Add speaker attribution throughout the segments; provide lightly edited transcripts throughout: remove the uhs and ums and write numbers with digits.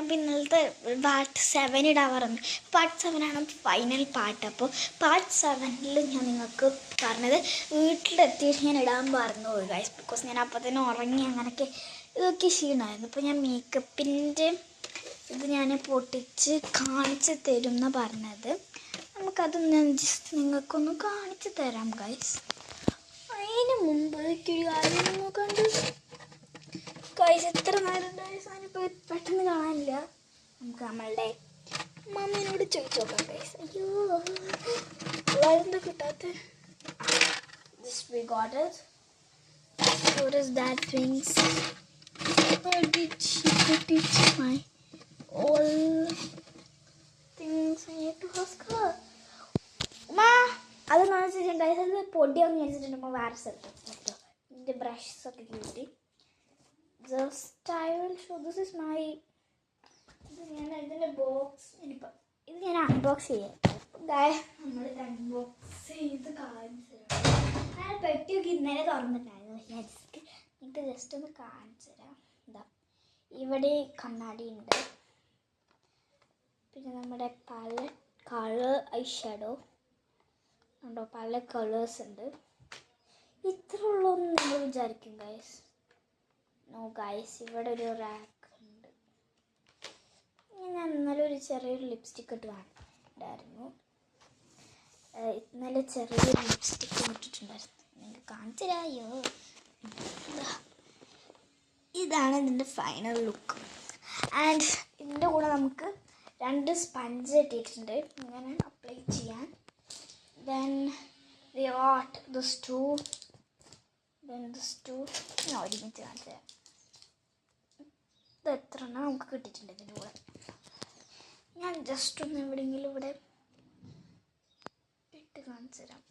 Speaker 1: ഞാൻ ഇന്നലത്തെ പാർട്ട് 7 ഇടാൻ പറഞ്ഞു. പാർട്ട് 7 ആണ് ഫൈനൽ പാർട്ട്. അപ്പോൾ പാർട്ട് 7 ഞാൻ നിങ്ങൾക്ക് പറഞ്ഞത് വീട്ടിലെത്തിയിട്ട് ഞാൻ ഇടാൻ പറഞ്ഞു ഗൈസ്. ബിക്കോസ് ഞാൻ അപ്പോൾ തന്നെ ഉറങ്ങി അങ്ങനെയൊക്കെ ഇതൊക്കെ ക്ഷീണമായിരുന്നു. അപ്പോൾ ഞാൻ മേക്കപ്പിൻ്റെ ഇത് ഞാൻ പൊട്ടിച്ച് കാണിച്ച് തരും എന്നാണ് പറഞ്ഞത്. നമുക്കത് ഞാൻ ജസ്റ്റ് നിങ്ങൾക്കൊന്ന് കാണിച്ച് തരാം ഗൈസ്. അതിന് മുമ്പ് ഒരു കാര്യം നോക്കണ്ട് ഗൈസ്. എത്ര നേരം ഇപ്പോൾ പെട്ടെന്ന് കാണാനില്ല. നമുക്ക് നമ്മളുടെ മമ്മീനോട് ചോദിച്ചു നോക്കാം ഗൈസ്. അയ്യോ വേറെന്താ കിട്ടാത്ത This we got it. What is that things? Where did she put it? My all things I need to ask her. Ma, അതെന്ന് വെച്ചിട്ടുണ്ടെങ്കിൽ ഗൈസ് അത് പൊടിയാന്ന് വിചാരിച്ചിട്ടുണ്ടെങ്കിൽ വേറെ സ്ഥലത്ത് കേട്ടോ. ഇതിൻ്റെ ബ്രഷസ് ഒക്കെ കിട്ടി. Just I will show. This is my ഇതിൻ്റെ ബോക്സ്. ഇത് ഞാൻ അൺബോക്സ് ചെയ്യാം. നമ്മൾ അൺബോക്സ് ചെയ്ത് കാണിച്ചു തരാം. ഞാൻ പെട്ടിയൊക്കെ ഇന്നലെ തുറന്നിട്ടായിരുന്നു. ഞാൻ നിങ്ങൾക്ക് ജസ്റ്റ് ഒന്ന് കാണിച്ചു തരാം. എന്താ ഇവിടെ കണ്ണാടി ഉണ്ട്. പിന്നെ നമ്മുടെ പല കളർ ഐ ഷാഡോ ഉണ്ടോ, പല കളേഴ്സ് ഉണ്ട്. ഇത്ര ഉള്ളൊന്നും നിങ്ങൾ വിചാരിക്കും ഗൈസ്. നോ ഗൈസ്, ഇവിടെ ഒരു റാക്ക് ഉണ്ട്. ഞാൻ ഇന്നലെ ഒരു ചെറിയൊരു ലിപ്സ്റ്റിക്ക് ഇട്ട് ഉണ്ടായിരുന്നു. ഇന്നലെ ചെറിയൊരു ലിപ്സ്റ്റിക്ക് ഇട്ടിട്ടുണ്ടായിരുന്നു. നിങ്ങൾക്ക് കാണിച്ചു തരാമോ? ഇതാണ് ഇതിൻ്റെ ഫൈനൽ ലുക്ക്. ആൻഡ് ഇതിൻ്റെ കൂടെ നമുക്ക് 2 സ്പഞ്ച് ഇട്ടിട്ടുണ്ട് ഇങ്ങനെ അപ്ലൈ ചെയ്യാൻ. Then we got this two. Then this two. ഞാൻ ഒരുമിച്ച് കാണിച്ചു തരാം. ഇത് എത്ര എണ്ണം നമുക്ക് കിട്ടിയിട്ടുണ്ട് ഇതിൻ്റെ കൂടെ. ഞാൻ ജസ്റ്റ് ഒന്ന് എവിടെയെങ്കിലും ഇവിടെ ഇട്ട് കാണിച്ചു തരാം.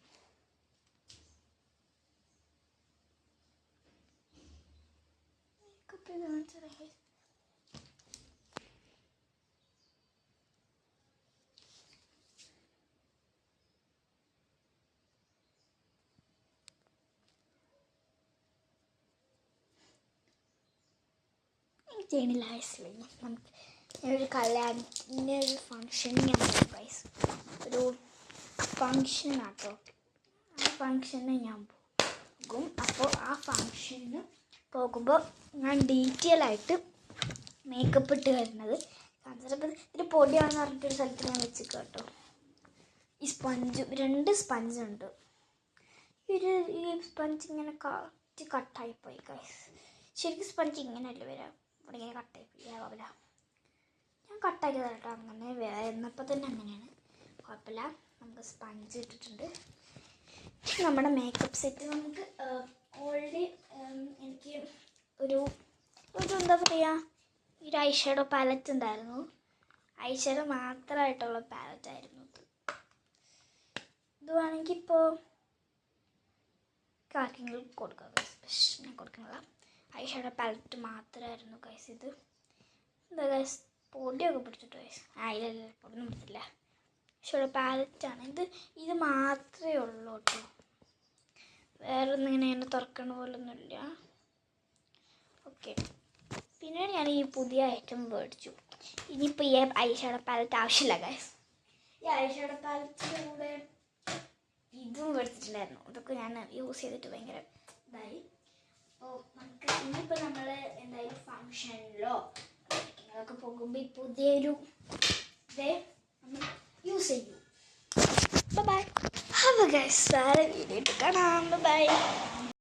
Speaker 1: മേക്കപ്പ് ചെയ്ത് കാണിച്ചു തരാം. ചെയ്യണില്ല ഗൈസ്. നമുക്ക് ഒരു കല്യാണത്തിൻ്റെ ഒരു ഫങ്ഷന് ഞാൻ പോകും ഗൈസ്. ഒരു ഫങ്ഷനാട്ടോ. ആ ഫങ്ഷന് ഞാൻ പോകും. അപ്പോൾ ആ ഫങ്ഷന് പോകുമ്പോൾ ഞാൻ ഡീറ്റെയിൽ ആയിട്ട് മേക്കപ്പ് ഇട്ട് വരുന്നത് ചിലപ്പോൾ ഇതിൽ പൊടിയാണെന്ന് പറഞ്ഞിട്ടൊരു സ്ഥലത്ത് ഞാൻ വെച്ചിട്ട് കേട്ടോ. ഈ സ്പഞ്ച് 2 സ്പഞ്ചുണ്ട്. ഈ സ്പഞ്ച് ഇങ്ങനെ കട്ടായിപ്പോയി ഗൈസ്. ശരിക്കും സ്പഞ്ച് ഇങ്ങനെയല്ല വരാം. ഇവിടെ ഇങ്ങനെ കട്ടായിപ്പോയില്ല. ഞാൻ കട്ടാക്കിയത് കേട്ടോ. അങ്ങനെ എന്നപ്പോൾ തന്നെ അങ്ങനെയാണ്. കുഴപ്പമില്ല. നമുക്ക് സ്പഞ്ച് ഇട്ടിട്ടുണ്ട്. നമ്മുടെ മേക്കപ്പ് സെറ്റ് നമുക്ക് ഓൾറെഡി എനിക്ക് ഒരു എന്താ പറയുക, ഒരു ഐ ഷാഡോ പാലറ്റ് ഉണ്ടായിരുന്നു. ഐ ഷാഡോ മാത്രമായിട്ടുള്ള പാലറ്റായിരുന്നു ഇത്. ഇത് വേണമെങ്കിൽ ഇപ്പോൾ കാർക്കെങ്കിലും കൊടുക്കാം ഗൈസ്. ഞാൻ കൊടുക്കുന്നില്ല. ഐ ഷാഡോ പാലറ്റ് മാത്രമായിരുന്നു ഗൈസ് ഇത്. എന്താ ഗൈസ് പൊടിയൊക്കെ പിടിച്ചിട്ട് ഗൈസ്. ഇല്ല പൊടിയൊന്നും പിടിച്ചില്ല. ഷാഡോ പാലറ്റാണ് ഇത് മാത്രമേ ഉള്ളൂ കേട്ടോ. വേറെ ഒന്നും ഇങ്ങനെ തുറക്കണ പോലൊന്നുമില്ല. ഓക്കെ. പിന്നെ ഞാൻ ഈ പുതിയ ഐറ്റം മേടിച്ചു. ഇനിയിപ്പോൾ ഈ ഐ ഷാഡോ പാലറ്റ് ആവശ്യമില്ല ഗൈസ്. ഈ ഐ ഷാഡോ പാലറ്റിൻ്റെ കൂടെ ഇതും മേടിച്ചിട്ടുണ്ടായിരുന്നു. അതൊക്കെ ഞാൻ യൂസ് ചെയ്തിട്ട് ഭയങ്കര ഇതായി. അപ്പോൾ നമുക്ക് ഇനിയിപ്പോൾ നമ്മൾ എന്തായാലും ഫങ്ഷനിലോ ഒക്കെ പോകുമ്പോൾ ഈ പുതിയൊരു ഇതേ നമ്മൾ യൂസ് ചെയ്യും. ബൈ. അപ്പോൾ ഗൈസ് വേറെ വീഡിയോ ഇട്ട് കാണാം. ബൈ.